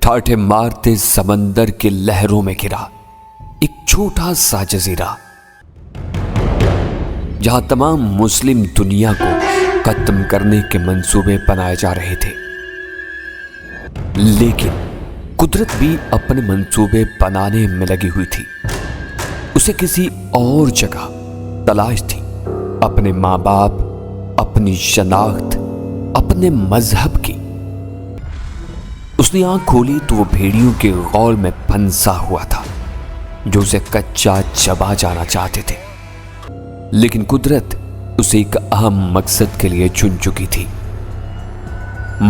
ٹھاٹھے مارتے سمندر کے لہروں میں گرا ایک چھوٹا سا جزیرہ، جہاں تمام مسلم دنیا کو ختم کرنے کے منصوبے بنائے جا رہے تھے۔ لیکن قدرت بھی اپنے منصوبے بنانے میں لگی ہوئی تھی۔ اسے کسی اور جگہ تلاش تھی، اپنے ماں باپ، اپنی شناخت، اپنے مذہب کی۔ اس نے آنکھ کھولی تو وہ بھیڑیوں کے غول میں پھنسا ہوا تھا جو اسے کچا چبا جانا چاہتے تھے۔ لیکن قدرت اسے ایک اہم مقصد کے لیے چن چکی تھی،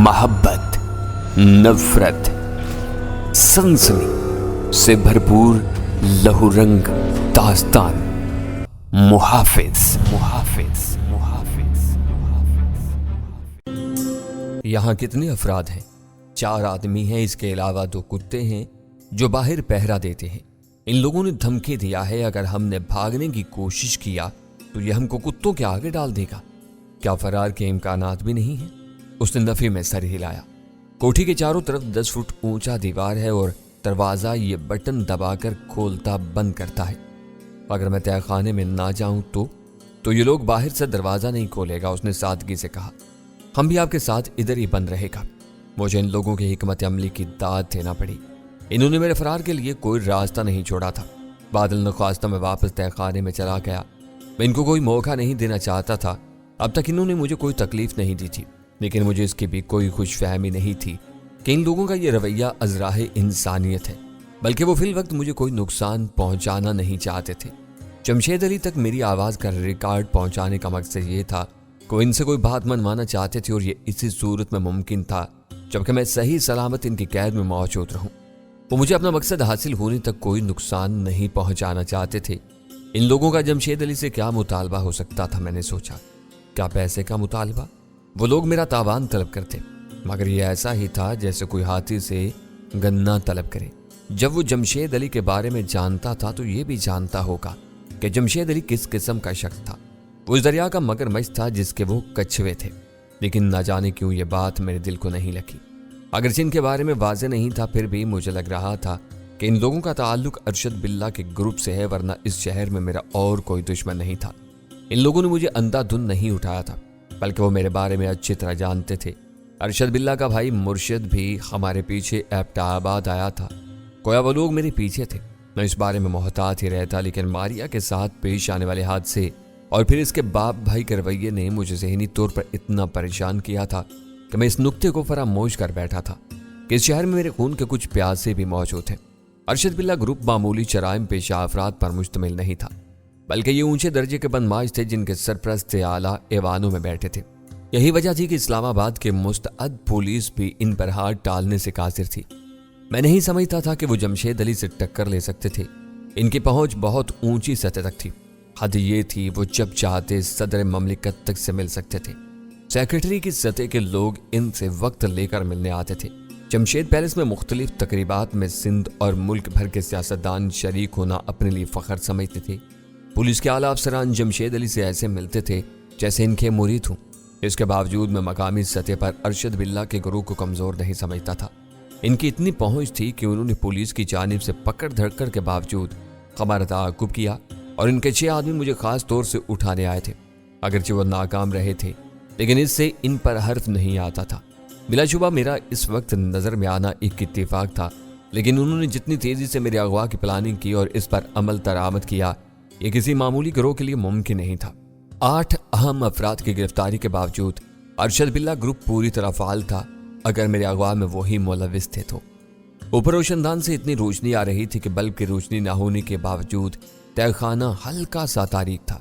محبت، نفرت، سنسنی سے بھرپور لہو رنگ داستان۔ محافظ۔ یہاں کتنے افراد ہیں؟ 4 آدمی ہیں، اس کے علاوہ 2 کتے ہیں جو باہر پہرا دیتے ہیں۔ ان لوگوں نے دھمکی دیا ہے اگر ہم نے بھاگنے کی کوشش کیا تو یہ ہم کو کتوں کے آگے ڈال دے گا۔ کیا فرار کے امکانات بھی نہیں ہیں؟ اس نے نفی میں سر ہلایا۔ کوٹھی کے چاروں طرف 10 فٹ اونچا دیوار ہے اور دروازہ یہ بٹن دبا کر کھولتا بند کرتا ہے۔ اگر میں تہہ خانے میں نہ جاؤں تو یہ لوگ باہر سے دروازہ نہیں کھولے گا۔ اس نے سادگی سے کہا، ہم بھی آپ کے ساتھ ادھر ہی بند رہے گا۔ مجھے ان لوگوں کی حکمت عملی کی داد دینا پڑی۔ انہوں نے میرے فرار کے لیے کوئی راستہ نہیں چھوڑا تھا۔ بادل نخواستہ میں واپس تہہ خانے میں چلا گیا۔ میں ان کو کوئی موقع نہیں دینا چاہتا تھا۔ اب تک انہوں نے مجھے کوئی تکلیف نہیں دی تھی، لیکن مجھے اس کی بھی کوئی خوش فہمی نہیں تھی کہ ان لوگوں کا یہ رویہ ازراہ انسانیت ہے، بلکہ وہ فی الوقت مجھے کوئی نقصان پہنچانا نہیں چاہتے تھے۔ جمشید علی تک میری آواز کا ریکارڈ پہنچانے کا مقصد یہ تھا کہ وہ ان سے کوئی بات منوانا چاہتے تھے، اور یہ اسی صورت میں ممکن تھا جبکہ میں صحیح سلامت ان کی قید میں موجود رہوں۔ وہ مجھے اپنا مقصد حاصل ہونے تک کوئی نقصان نہیں پہنچانا چاہتے تھے۔ ان لوگوں کا جمشید علی سے کیا مطالبہ ہو سکتا تھا؟ میں نے سوچا، کیا پیسے کا مطالبہ؟ وہ لوگ میرا تاوان طلب کرتے، مگر یہ ایسا ہی تھا جیسے کوئی ہاتھی سے گنا طلب کرے۔ جب وہ جمشید علی کے بارے میں جانتا تھا تو یہ بھی جانتا ہوگا کہ جمشید علی کس قسم کا شخص تھا۔ وہ اس دریا کا مگرمچھ تھا جس کے وہ کچھوے تھے، لیکن نہ جانے کیوں یہ بات میرے دل کو نہیں لگی۔ اگرچہ ان کے بارے میں واضح نہیں تھا، پھر بھی مجھے لگ رہا تھا کہ ان لوگوں کا تعلق ارشد باللہ کے گروپ سے ہے، ورنہ اس شہر میں میرا اور کوئی دشمن نہیں تھا۔ ان لوگوں نے مجھے اندھا دھند نہیں اٹھایا تھا، بلکہ وہ میرے بارے میں اچھی طرح جانتے تھے۔ ارشد باللہ کا بھائی مرشد بھی ہمارے پیچھے ایبٹ آباد آیا تھا، گویا وہ لوگ میرے پیچھے تھے۔ میں اس بارے میں محتاط ہی رہتا، لیکن ماریا کے ساتھ پیش آنے والے حادثے اور پھر اس کے باپ بھائی کے رویے نے مجھے ذہنی طور پر اتنا پریشان کیا تھا کہ میں اس نقطے کو فراموش کر بیٹھا تھا کہ اس شہر میں میرے خون کے کچھ پیاسے بھی موجود ہیں۔ ارشد باللہ گروپ معمولی جرائم پیشہ افراد پر مشتمل نہیں تھا، بلکہ یہ اونچے درجے کے بدماش تھے جن کے سرپرست اعلیٰ ایوانوں میں بیٹھے تھے۔ یہی وجہ تھی کہ اسلام آباد کے مستعد پولیس بھی ان پر ہاتھ ڈالنے سے قاصر تھی۔ میں نہیں سمجھتا تھا کہ وہ جمشید علی سے ٹکر لے سکتے تھے۔ ان کی پہنچ بہت اونچی سطح تک تھی۔ حد یہ تھی وہ جب چاہتے صدر مملکت تک سے مل سکتے تھے۔ سیکرٹری کی سطح کے لوگ ان سے وقت لے کر ملنے آتے تھے۔ جمشید پیلس میں مختلف تقریبات میں سندھ اور ملک بھر کے سیاستدان شریک ہونا اپنے لیے فخر سمجھتے تھے۔ پولیس کے اعلیٰ افسران جمشید علی سے ایسے ملتے تھے جیسے ان کے مرید ہوں۔ اس کے باوجود میں مقامی سطح پر ارشد باللہ کے گروہ کو کمزور نہیں سمجھتا تھا۔ ان کی اتنی پہنچ تھی کہ انہوں نے پولیس کی جانب سے پکڑ دھکڑ کے باوجود ہمارا تعاقب کیا، اور ان کے 6 آدمی مجھے خاص طور سے اٹھانے آئے تھے۔ اگرچہ وہ ناکام رہے تھے، لیکن اس سے ان پر حرف نہیں آتا تھا۔ بلا شبہ میرا اس وقت نظر میں آنا ایک اتفاق تھا، لیکن انہوں نے جتنی تیزی سے میرے اغوا کی پلاننگ کی اور اس پر عمل درآمد کیا، یہ کسی معمولی گروہ کے لیے ممکن نہیں تھا۔ 8 اہم افراد کی گرفتاری کے باوجود ارشد باللہ گروپ پوری طرح فعال تھا، اگر میرے اغوا میں وہی ملوث تھے تو۔ اوپر روشندان سے اتنی روشنی آ رہی تھی کہ بلب کی روشنی نہ ہونے کے باوجود تہہ خانہ ہلکا سا تاریک تھا۔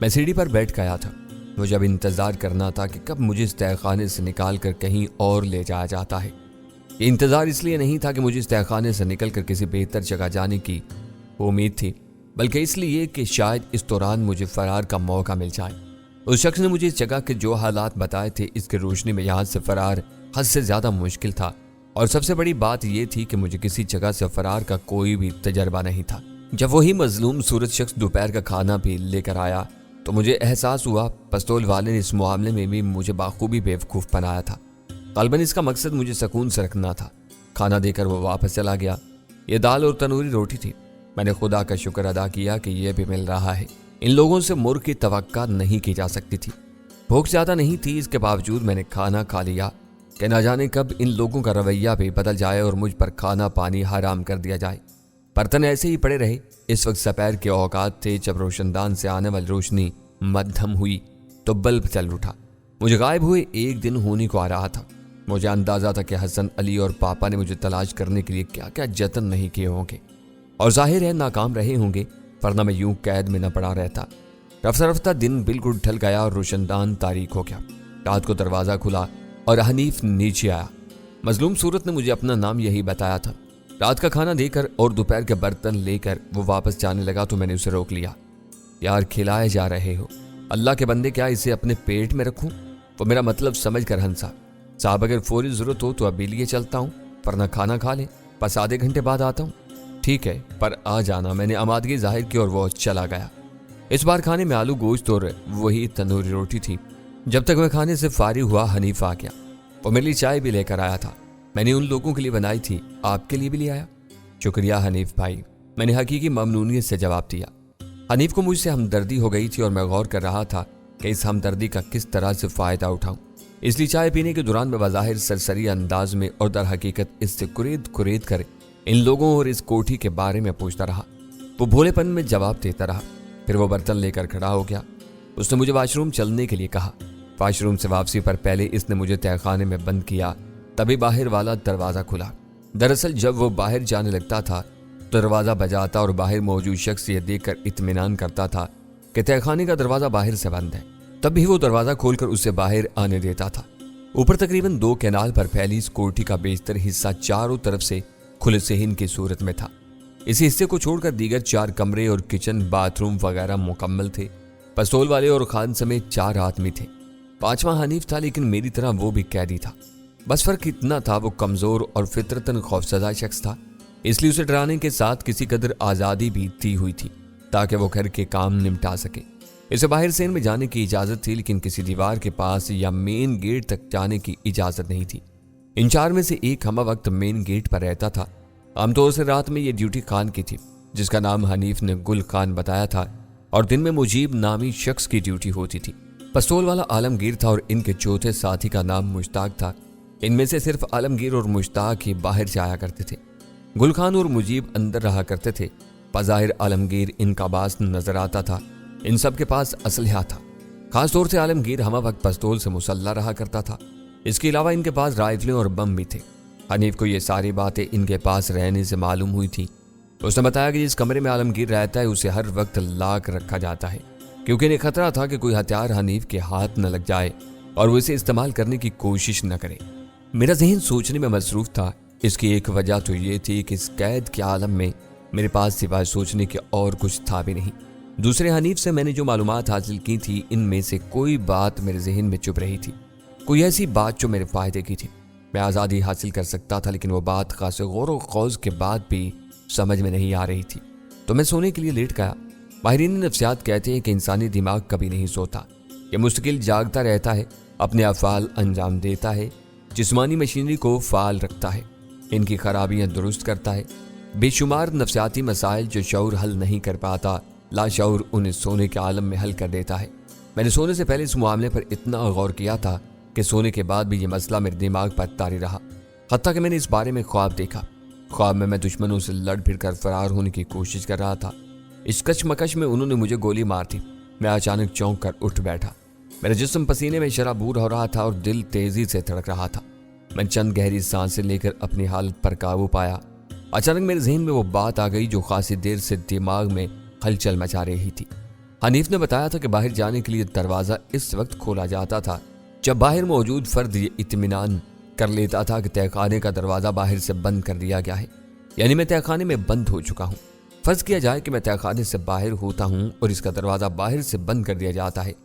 میں سیڑھی پر بیٹھ گیا تھا۔ مجھے اب انتظار کرنا تھا کہ کب مجھے اس تہہ خانے سے نکال کر کہیں اور لے جایا جاتا ہے۔ یہ انتظار اس لیے نہیں تھا کہ مجھے اس تہہ خانے سے نکل کر کسی بہتر جگہ جانے کی امید تھی، بلکہ اس لیے کہ شاید اس دوران مجھے فرار کا موقع مل جائے۔ اس شخص نے مجھے اس جگہ کے جو حالات بتائے تھے، اس کی روشنی میں یہاں سے فرار حد سے زیادہ مشکل تھا، اور سب سے بڑی بات یہ تھی کہ مجھے کسی جگہ سے فرار کا کوئی بھی تجربہ نہیں تھا۔ جب وہی مظلوم صورت شخص دوپہر کا کھانا بھی لے کر آیا تو مجھے احساس ہوا پستول والے نے اس معاملے میں بھی مجھے بخوبی بیوقوف بنایا تھا۔ غالباً اس کا مقصد مجھے سکون سے رکھنا تھا۔ खाना देकर वो वापस चला गया। ये दाल और तंदूरी रोटी थी। मैंने खुदा का शुक्र अदा किया कि ये भी मिल रहा है। इन लोगों से मुर्ग की तवक्का नहीं की जा सकती थी। भूख ज्यादा नहीं थी, इसके बावजूद मैंने खाना खा लिया कि न जाने कब इन लोगों का रवैया भी बदल जाए और मुझ पर खाना पानी हराम कर दिया जाए। बर्तन ऐसे ही पड़े रहे। इस वक्त दोपहर के औकात थे। जब रोशनदान से आने वाली रोशनी मध्यम हुई तो बल्ब चल उठा। मुझे गायब हुए एक दिन होने को आ रहा था। मुझे अंदाजा था कि हसन अली और पापा ने मुझे तलाश करने के लिए क्या क्या जतन नहीं किए होंगे और जाहिर है नाकाम रहे होंगे, वरना मैं यूं कैद में न पड़ा रहता। रफ्ता रफ्ता दिन बिल्कुल ढल गया और रोशनदान तारीख हो गया। रात को दरवाज़ा खुला और हनीफ नीचे आया। मजलूम सूरत ने मुझे अपना नाम यही बताया था। रात का खाना देकर और दोपहर के बर्तन लेकर वो वापस जाने लगा तो मैंने उसे रोक लिया। यार, खिलाए जा रहे हो, अल्लाह के बंदे, क्या इसे अपने पेट में रखूं? वो मेरा मतलब समझ कर हंसा। साहब, अगर फौरी जरूरत हो तो अभी लिए चलता हूँ, वरना खाना खा ले, बस आधे घंटे बाद आता हूँ। ठीक है, पर आ जाना। मैंने आमादगी जाहिर की और वो चला गया। इस बार खाने में आलू गोश्त और वही तंदूरी रोटी थी। जब तक मैं खाने से फारिग हुआ हनीफ आ गया। वो मेरे लिए चाय भी लेकर आया था। मैंने उन लोगों के लिए बनाई थी, आपके लिए भी ले आया। शुक्रिया हनीफ भाई, मैंने हकीकी ममनूनियत से जवाब दिया। हनीफ को मुझसे हमदर्दी हो गई थी और मैं गौर कर रहा था कि इस हमदर्दी का किस तरह से फ़ायदा उठाऊं। इसलिए चाय पीने के दौरान मैं बज़ाहिर सरसरी अंदाज में और दर हकीकत इससे कुरेद कर इन लोगों और इस कोठी के बारे में पूछता रहा। वो भोलेपन में जवाब देता रहा। फिर वो बर्तन लेकर खड़ा हो गया। उसने मुझे वाशरूम चलने के लिए कहा। वाशरूम से वापसी पर पहले इसने मुझे तहखाने में बंद किया, तभी बाहर वाला दरवाज़ा खुला। दरअसल जब वो बाहर जाने लगता था तो दरवाज़ा बजाता और बाहर मौजूद शख्स ये देखकर इत्मीनान करता था कि तहखाने का दरवाज़ा बाहर से बंद है। तब भी वो दरवाज़ा खोलकर उसे बाहर आने देता था। ऊपर तकरीबन 2 कैनाल पर फैली इस कोठी का बेशतर हिस्सा चारों तरफ से खुले सेहन की सूरत में था। इस हिस्से को छोड़कर दीगर 4 कमरे और किचन बाथरूम वगैरह मुकम्मल थे। पस्तौल वाले और खान समेत 4 आदमी थे। 5वां हनीफ था, लेकिन मेरी तरह वो भी कैदी था। बस फर्क इतना था, वो कमज़ोर और फितरतन खौफसदा शख्स था, इसलिए उसे डराने के साथ किसी कदर आज़ादी भी दी हुई थी ताकि वो घर के काम निपटा सके। इसे बाहर सेन में जाने की इजाज़त थी, लेकिन किसी दीवार के पास या मेन गेट तक जाने की इजाज़त नहीं थी। इन 4 में से एक हम वक्त मेन गेट पर रहता था। आमतौर से रात में ये ड्यूटी खान की थी, जिसका नाम हनीफ ने गुल खान बताया था, और दिन में मुजीब नामी शख्स की ड्यूटी होती थी। पस्तौल वाला आलमगीर था और इनके चौथे साथी का नाम मुश्ताक था। इनमें से सिर्फ आलमगीर और मुश्ताक ही बाहर से आया करते थे। गुल खान और मुजीब अंदर रहा करते थे। बज़ाहिर आलमगीर इनका बास नजर आता था। इन सब के पास असलहा था। खासतौर से आलमगीर हम वक्त पस्तौल से मुसल्ला रहा करता था। इसके अलावा इनके पास राइफलें और बम भी थे। हनीफ को ये सारी बातें इनके पास रहने से मालूम हुई थी। उसने बताया कि जिस कमरे में आलमगीर रहता है उसे हर वक्त लाक रखा जाता है, क्योंकि इन्हें खतरा था कि कोई हथियार हनीफ के हाथ न लग जाए और वो इसे इस्तेमाल करने की कोशिश न करे। मेरा ज़हन सोचने में मसरूफ था। इसकी एक वजह तो ये थी कि इस कैद के आलम में मेरे पास सिवाय सोचने के और कुछ था भी नहीं। दूसरे हनीफ से मैंने जो मालूमात हासिल की थी, इनमें से कोई बात मेरे जहन में चुप रही थी, कोई ऐसी बात जो मेरे फायदे की थी। मैं आज़ादी हासिल कर सकता था, लेकिन वो बात खासे गौर व खौज के बाद भी समझ में नहीं आ रही थी। तो मैं सोने के लिए लेट गया। माहिरीन नफ्सियात कहते हैं कि इंसानी दिमाग कभी नहीं सोता, ये मुस्तकिल जागता रहता है, अपने अफ़ाल अंजाम देता है, जिस्मानी मशीनरी को फ़ाल रखता है, इनकी खराबियाँ दुरुस्त करता है। बेशुमार नफ्सियाती मसाइल जो शऊर हल नहीं कर पाता, लाशऊर उन्हें सोने के आलम में हल कर देता है। मैंने सोने से पहले इस मामले पर इतना गौर किया था कि सोने के बाद भी ये मसला मेरे दिमाग पर तारी रहा। हत्ता कि मैंने इस बारे में ख्वाब देखा। ख्वाब में मैं दुश्मनों से लड़ भिड़ कर फरार होने की कोशिश कर रहा था। इस कशमकश में उन्होंने मुझे गोली मार दी। मैं अचानक चौंक कर उठ बैठा। मेरा जिस्म पसीने में शराबूर हो रहा था और दिल तेजी से धड़क रहा था। मैं चंद गहरी सांसें लेकर अपनी हालत पर काबू पाया। अचानक मेरे जहन में वो बात आ गई जो खासी देर से दिमाग में हलचल मचा रही थी। हनीफ ने बताया था कि बाहर जाने के लिए दरवाज़ा इस वक्त खोला जाता था जब बाहर मौजूद फर्द ये इत्मीनान कर लेता था कि तहखाने का दरवाज़ा बाहर से बंद कर दिया गया है, यानी मैं तहखाने में बंद हो चुका हूँ। फर्ज किया जाए कि मैं तहखाने से बाहर होता हूँ और इसका दरवाज़ा बाहर से बंद कर दिया जाता है।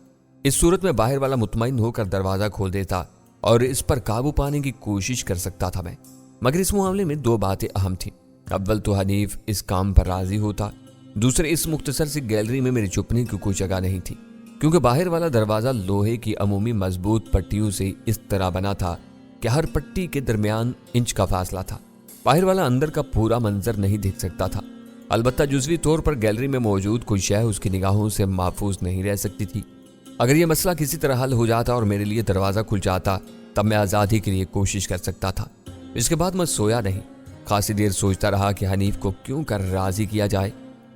इस सूरत में बाहर वाला मुतमईन होकर दरवाज़ा खोल देता और इस पर काबू पाने की कोशिश कर सकता था मैं। मगर इस मामले में 2 बातें अहम थीं। अव्वल तो हनीफ इस काम पर राजी होता, दूसरे इस मुख्तसर सी गैलरी में मेरे छुपने की कोई जगह नहीं थी, क्योंकि बाहर वाला दरवाज़ा लोहे की अमूमी मजबूत पट्टियों से इस तरह बना था कि हर पट्टी के दरमियान इंच का फासला था। बाहर वाला अंदर का पूरा मंजर नहीं देख सकता था। अलबत्ता जुज़वी तौर पर गैलरी में मौजूद कोई शय उसकी निगाहों से महफूज नहीं रह सकती थी। अगर यह मसला किसी तरह हल हो जाता और मेरे लिए दरवाज़ा खुल जाता तब मैं आज़ादी के लिए कोशिश कर सकता था। इसके बाद मैं सोया नहीं, खासी देर सोचता रहा कि हनीफ को क्यों कर राज़ी किया जाए।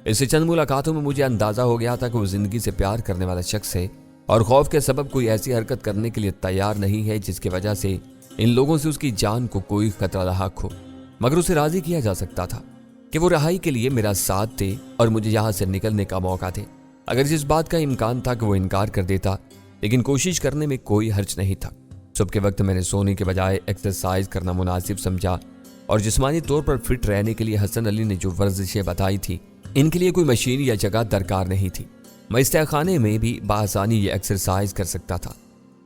इससे चंद मुलाकातों में मुझे अंदाज़ा हो गया था कि वो ज़िंदगी से प्यार करने वाला शख्स है और खौफ के सबब कोई ऐसी हरकत करने के लिए तैयार नहीं है जिसकी वजह से इन लोगों से उसकी जान को कोई खतरा लाक हो। मगर उसे राज़ी किया जा सकता था कि वो रहाई के लिए मेरा साथ दे और मुझे यहाँ से निकलने का मौका दे। अगर जिस बात का इम्कान था कि वो इनकार कर देता, लेकिन कोशिश करने में कोई हर्ज नहीं था। सुबह के वक्त मैंने सोने के बजाय एक्सरसाइज करना मुनासिब समझा और जिस्मानी तौर पर फिट रहने के लिए हसन अली ने जो वर्जिशें बताई थी, इनके लिए कोई मशीन या जगह दरकार नहीं थी। मैं इस तहखाने में भी बआसानी ये एक्सरसाइज कर सकता था।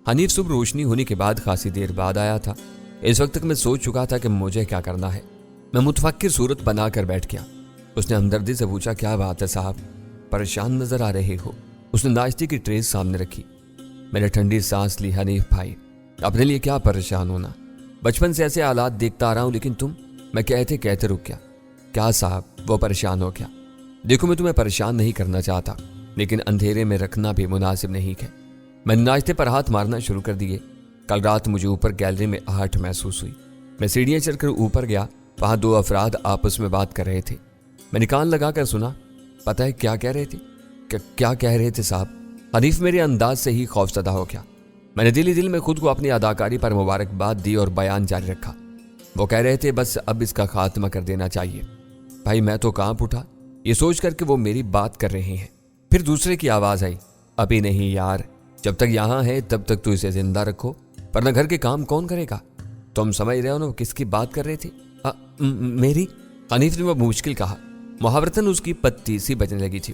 हनीफ सुबह रोशनी होने के बाद खासी देर बाद आया था। इस वक्त तक मैं सोच चुका था कि मुझे क्या करना है। मैं मुतफक्किर सूरत बनाकर बैठ गया। उसने हमदर्दी से पूछा, क्या बात है साहब, परेशान नजर आ रहे हो? उसने नाश्ते की ट्रे सामने रखी। मैंने ठंडी सांस ली। हनीफ भाई, अपने लिए क्या परेशान होना, बचपन से ऐसे हालात देखता आ रहा हूं, लेकिन तुम। मैं कहते रुक गया। क्या साहब, वो परेशान हो क्या? देखो, मैं तुम्हें परेशान नहीं करना चाहता, लेकिन अंधेरे में रखना भी मुनासिब नहीं है। मैंने नाश्ते पर हाथ मारना शुरू कर दिए। कल रात मुझे ऊपर गैलरी में आहट महसूस हुई। मैं सीढ़ियाँ चढ़कर ऊपर गया। वहां दो अफराद आपस में बात कर रहे थे। मैंने कान लगाकर सुना। पता है क्या कह रहे थे? क्या कह रहे थे साहब? हनीफ मेरे अंदाज से ही खौफजदा हो गया। मैंने दिल ही दिल में खुद को अपनी अदाकारी पर मुबारकबाद दी और बयान जारी रखा। वो कह रहे थे, बस अब इसका खात्मा कर देना चाहिए। भाई मैं तो कांप उठा, ये सोच कर कि वो मेरी बात कर रहे हैं। फिर दूसरे की आवाज़ आई, अभी नहीं यार, जब तक यहाँ है तब तक तो इसे जिंदा रखो, वरना घर के काम कौन करेगा? तुम समझ रहे हो ना किसकी बात कर रहे थे? मेरी? हनीफ ने वो मुश्किल कहा। मुहावरतन उसकी पत्ती सी बजने लगी थी।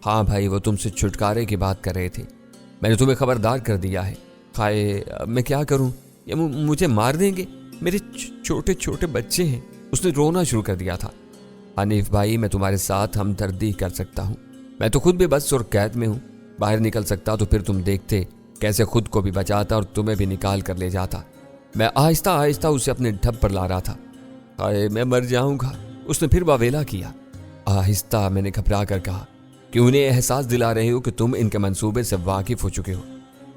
हाँ भाई, वो तुमसे छुटकारे की बात कर रहे थे। मैंने तुम्हें खबरदार कर दिया है। खाए, मैं क्या करूं? ये मुझे मार देंगे, मेरे छोटे छोटे बच्चे हैं। उसने रोना शुरू कर दिया था। हनीफ भाई, मैं तुम्हारे साथ हमदर्दी कर सकता हूँ। मैं तो खुद भी बस और कैद में हूँ। बाहर निकल सकता तो फिर तुम देखते कैसे खुद को भी बचाता और तुम्हें भी निकाल कर ले जाता। मैं आहिस्ता आहिस्ता उसे अपने ढब पर ला रहा था। हाय, मैं मर जाऊंगा, उसने फिर वावेला किया। आहिस्ता, मैंने घबरा कर कहा कि उन्हें एहसास दिला रहे हो कि तुम इनके मंसूबे से वाकिफ हो चुके हो।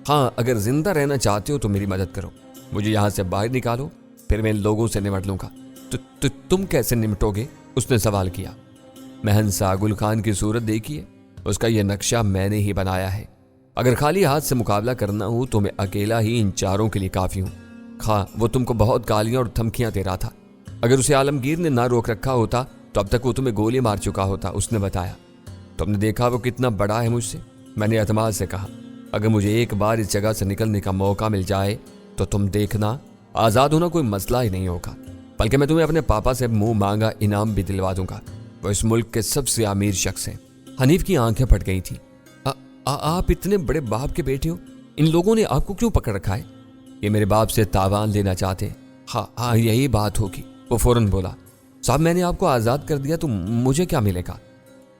हाँ, अगर जिंदा रहना चाहते हो तो मेरी मदद करो, मुझे यहाँ से बाहर निकालो, फिर मैं इन लोगों से निपट लूंगा। तो तुम कैसे निपटोगे? उसने सवाल किया। महंसा गुल खान की सूरत देखिए, उसका यह नक्शा मैंने ही बनाया है। अगर खाली हाथ से मुकाबला करना हो तो मैं अकेला ही इन चारों के लिए काफी हूँ। हाँ, वो तुमको बहुत गालियां और धमकियां दे रहा था। अगर उसे आलमगीर ने ना रोक रखा होता तो अब तक वो तुम्हें गोली मार चुका होता, उसने बताया। तुमने देखा वो कितना बड़ा है मुझसे? मैंने एतमाद से कहा। अगर मुझे एक बार इस जगह से निकलने का मौका मिल जाए तो तुम देखना, आज़ाद होना कोई मसला ही नहीं होगा, बल्कि मैं तुम्हें अपने पापा से मुंह मांगा इनाम भी दिलवा दूंगा। वो इस मुल्क के सबसे अमीर शख्स हैं। हनीफ की आंखें फट गई थी। आप इतने बड़े बाप के बेटे हो, इन लोगों ने आपको क्यों पकड़ रखा है? ये मेरे बाप से तावान लेना चाहते। हाँ, यही बात होगी। वो फौरन बोला, साहब मैंने आपको आज़ाद कर दिया तो मुझे क्या मिलेगा?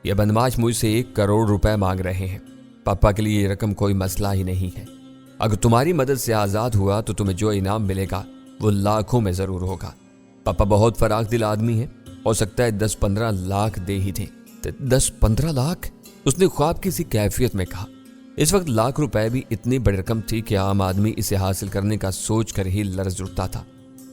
ये बदमाश मुझसे 1 करोड़ रुपए मांग रहे हैं। पापा के लिए ये रकम कोई मसला ही नहीं है। अगर तुम्हारी मदद से आज़ाद हुआ तो तुम्हें जो इनाम मिलेगा वो लाखों में ज़रूर होगा। पापा बहुत फराख दिल आदमी है, हो सकता है 10-15 लाख दे ही दें। 10-15 लाख? उसने ख्वाब की सी कैफियत में कहा। इस वक्त लाख रुपए भी इतनी बड़ी रकम थी कि आम आदमी इसे हासिल करने का सोच कर ही लरज उठता था।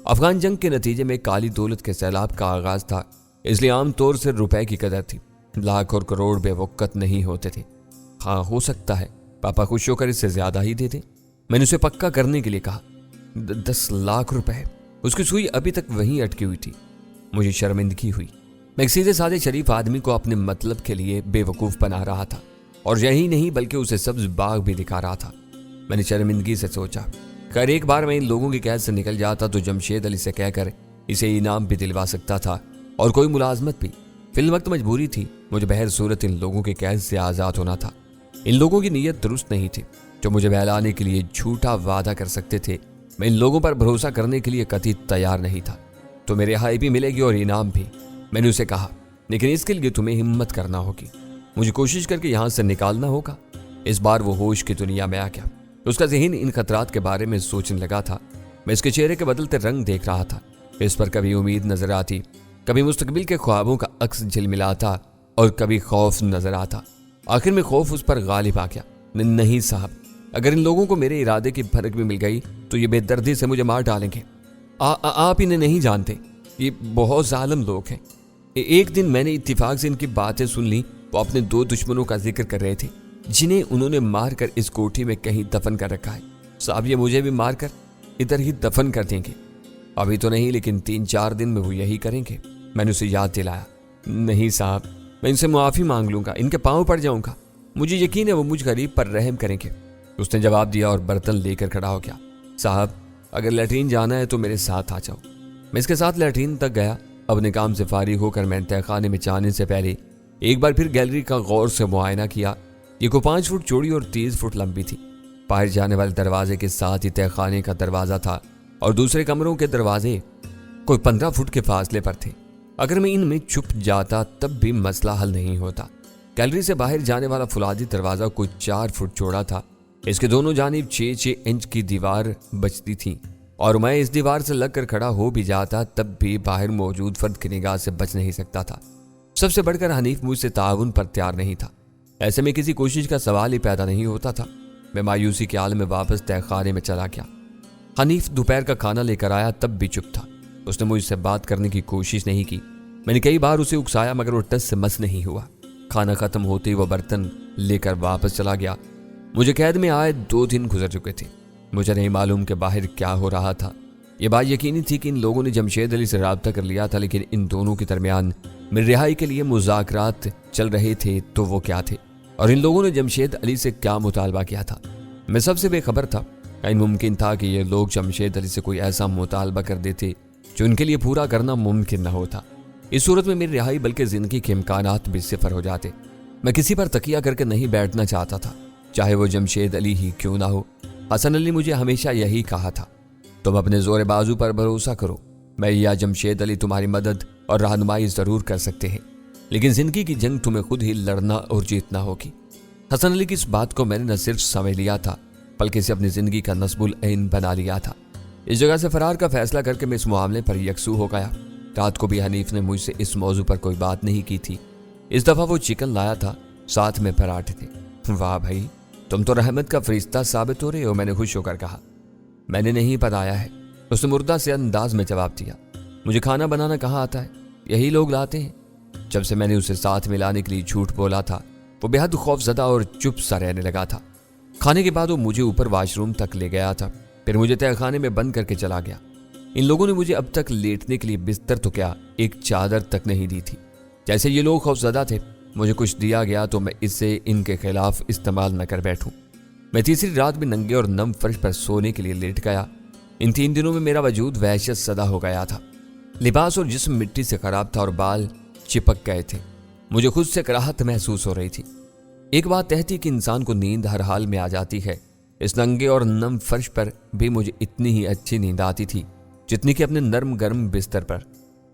अफगान जंग के नतीजे में काली दौलत के सैलाब का आगाज था, इसलिए आमतौर से रुपए की कदर थी। लाख और करोड़ बेवक़्त नहीं होते थे। हाँ, हो सकता है पापा खुश होकर इससे ज्यादा ही दे दें। मैंने उसे पक्का करने के लिए कहा। 10 लाख रुपए? उसकी सुई अभी तक वहीं अटकी हुई थी। मुझे शर्मिंदगी हुई। मैं एक सीधे साधे शरीफ आदमी को अपने मतलब के लिए बेवकूफ़ बना रहा था, और यही नहीं बल्कि उसे सब्ज बाग भी दिखा रहा था। मैंने शर्मिंदगी से सोचा, खैर एक बार मैं इन लोगों की कैद से निकल जाता तो जमशेद अली से कहकर इसे इनाम भी दिलवा सकता था और कोई मुलाजमत भी। फिल वक्त मजबूरी थी, मुझे बहर सूरत इन लोगों के कैद से आज़ाद होना था। इन लोगों की नीयत दुरुस्त नहीं थी जो मुझे बहलाने के लिए झूठा वादा कर सकते थे। मैं इन लोगों पर भरोसा करने के लिए कतई तैयार नहीं था। तो मेरे रिहाई भी मिलेगी और इनाम भी, मैंने उसे कहा, लेकिन इसके लिए तुम्हें हिम्मत करना होगी, मुझे कोशिश करके यहाँ से निकालना होगा। इस बार वो होश की दुनिया में आ गया। उसका ज़हन इन खतरात के बारे में सोचने लगा था। मैं इसके चेहरे के बदलते रंग देख रहा था। اس پر کبھی امید نظر آتی، کبھی مستقبل کے خوابوں کا عکس جھلملاتا اور کبھی خوف نظر آتا۔ آخر میں خوف اس پر غالب آ گیا۔ نہیں صاحب، اگر ان لوگوں کو میرے ارادے کی بھنک بھی مل گئی تو یہ بے دردی سے مجھے مار ڈالیں گے۔ آپ انہیں نہیں جانتے، یہ بہت ظالم لوگ ہیں۔ ایک دن میں نے اتفاق سے ان کی باتیں سن لی۔ وہ اپنے 2 دشمنوں کا ذکر کر رہے تھے جنہیں انہوں نے مار کر اس کوٹھی میں کہیں دفن کر رکھا ہے۔ صاحب یہ مجھے بھی مار کر ادھر ہی دفن کر دیں گے۔ ابھی تو نہیں، لیکن 3-4 دن میں وہ یہی کریں گے۔ میں نے اسے یاد دلایا۔ نہیں صاحب، میں ان سے معافی مانگ لوں گا، ان کے پاؤں پڑ جاؤں گا، مجھے یقین ہے وہ مجھ غریب پر رحم کریں گے۔ اس نے جواب دیا اور برتن لے کر کھڑا ہو گیا۔ صاحب اگر لیٹرین جانا ہے تو میرے ساتھ آ جاؤ۔ میں اس کے ساتھ لیٹرین تک گیا۔ اپنے کام سے فارغ ہو کر میں تہہ خانے میں جانے سے پہلے ایک بار پھر گیلری کا غور سے معائنہ کیا۔ یہ کوئی 5 فٹ چوڑی اور 30 فٹ لمبی تھی۔ باہر جانے والے دروازے کے ساتھ ہی تہہ خانے کا دروازہ تھا اور دوسرے کمروں کے دروازے کوئی 15 فٹ کے فاصلے پر تھے۔ اگر میں ان میں چھپ جاتا تب بھی مسئلہ حل نہیں ہوتا۔ گیلری سے باہر جانے والا فولادی دروازہ کوئی 4 فٹ چوڑا تھا۔ اس کے دونوں جانب 6-6 انچ کی دیوار بچتی تھی اور میں اس دیوار سے لگ کر کھڑا ہو بھی جاتا تب بھی باہر موجود فرد کی نگاہ سے بچ نہیں سکتا تھا۔ سب سے بڑھ کر حنیف مجھ سے تعاون پر تیار نہیں تھا۔ ایسے میں کسی کوشش کا سوال ہی پیدا نہیں ہوتا تھا۔ میں مایوسی کے عالم میں واپس تہہ خانے میں چلا گیا۔ حنیف دوپہر کا کھانا لے کر آیا تب بھی چپ تھا۔ اس نے مجھ سے بات کرنے کی کوشش نہیں کی۔ میں نے کئی بار اسے اکسایا مگر وہ ٹس سے مس نہیں ہوا۔ کھانا ختم ہوتے ہی وہ برتن لے کر واپس چلا گیا۔ مجھے قید میں آئے 2 دن گزر چکے تھے۔ مجھے نہیں معلوم کہ باہر کیا ہو رہا تھا۔ یہ بات یقینی تھی کہ ان لوگوں نے جمشید علی سے رابطہ کر لیا تھا، لیکن ان دونوں کے درمیان میری رہائی کے لیے مذاکرات چل رہے تھے تو وہ کیا تھے اور ان لوگوں نے جمشید علی سے کیا مطالبہ کیا تھا؟ میں سب سے بے خبر تھا۔ کہیں ممکن تھا کہ یہ لوگ جمشید علی سے کوئی ایسا مطالبہ کر دیتے جو ان کے لیے پورا کرنا ممکن نہ ہوتا۔ اس صورت میں میری رہائی بلکہ زندگی کے امکانات بھی صفر ہو جاتے۔ میں کسی پر تکیہ کر کے نہیں بیٹھنا چاہتا تھا، چاہے وہ جمشید علی ہی کیوں نہ ہو۔ حسن علی مجھے ہمیشہ یہی کہا تھا، تم اپنے زور بازو پر بھروسہ کرو، میں یا جمشید علی تمہاری مدد اور رہنمائی ضرور کر سکتے ہیں، لیکن زندگی کی جنگ تمہیں خود ہی لڑنا اور جیتنا ہوگی۔ حسن علی کی اس بات کو میں نے نہ صرف سمجھ لیا تھا بلکہ اسے اپنی زندگی کا نصب العین بنا لیا تھا۔ اس جگہ سے فرار کا فیصلہ کر کے میں اس معاملے پر یکسو ہو گیا۔ رات کو بھی حنیف نے مجھ سے اس موضوع پر کوئی بات نہیں کی تھی۔ اس دفعہ وہ چکن لایا تھا، ساتھ میں پراٹھے تھے۔ واہ بھائی، تم تو رحمت کا فرشتہ ثابت ہو رہے ہو، میں نے خوش ہو کر کہا۔ میں نے نہیں بتایا ہے، اس نے مردہ سے انداز میں جواب دیا۔ مجھے کھانا بنانا کہاں آتا ہے، یہی لوگ لاتے ہیں۔ جب سے میں نے اسے ساتھ میں لانے کے لیے جھوٹ بولا تھا وہ بے حد خوف زدہ اور چپ سا رہنے لگا تھا۔ کھانے کے بعد وہ مجھے اوپر واش روم تک لے گیا تھا، پھر مجھے تہہ خانے میں بند کر کے چلا گیا۔ ان لوگوں نے مجھے اب تک لیٹنے کے لیے بستر تو کیا ایک چادر تک نہیں دی تھی۔ جیسے یہ لوگ خوف زدہ تھے، مجھے کچھ دیا گیا تو میں اسے ان کے خلاف استعمال نہ کر بیٹھوں۔ میں تیسری رات بھی ننگے اور نم فرش پر سونے کے لیے لیٹ گیا۔ ان 3 دنوں میں میرا وجود وحشت زدہ ہو گیا تھا۔ لباس اور جسم مٹی سے خراب تھا اور بال چپک گئے تھے۔ مجھے خود سے کراہت محسوس ہو رہی تھی۔ ایک بات طے تھی کہ انسان کو نیند ہر حال میں آ جاتی ہے۔ اس ننگے اور نم فرش پر بھی مجھے اتنی ہی اچھی نیند آتی تھی جتنی کہ اپنے نرم گرم بستر پر۔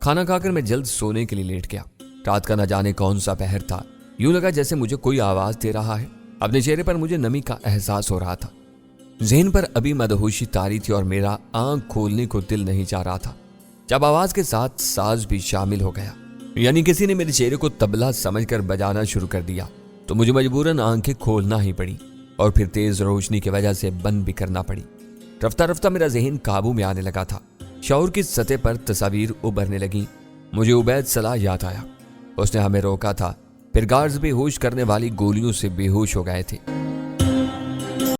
کھانا کھا کر میں جلد سونے کے لیے لیٹ گیا۔ رات کا نہ جانے کون سا پہر تھا، یوں لگا جیسے مجھے کوئی آواز دے رہا ہے۔ اپنے چہرے پر مجھے نمی کا احساس ہو رہا تھا۔ ذہن پر ابھی مدہوشی طاری تھی اور میرا آنکھ کھولنے کو دل نہیں چاہ رہا تھا۔ جب آواز کے ساتھ ساز بھی شامل ہو گیا، یعنی کسی نے میرے چہرے کو تبلہ سمجھ کر بجانا شروع کر دیا، تو مجھے مجبوراً آنکھیں کھولنا ہی پڑی اور پھر تیز روشنی کی وجہ سے بند بھی کرنا پڑی۔ رفتہ رفتہ میرا ذہن قابو میں آنے لگا تھا۔ شعور کی سطح پر تصاویر ابھرنے لگیں۔ مجھے عبید صلاح یاد آیا، اس نے ہمیں روکا تھا، پھر گارڈز بے ہوش کرنے والی گولیوں سے بے ہوش ہو گئے تھے۔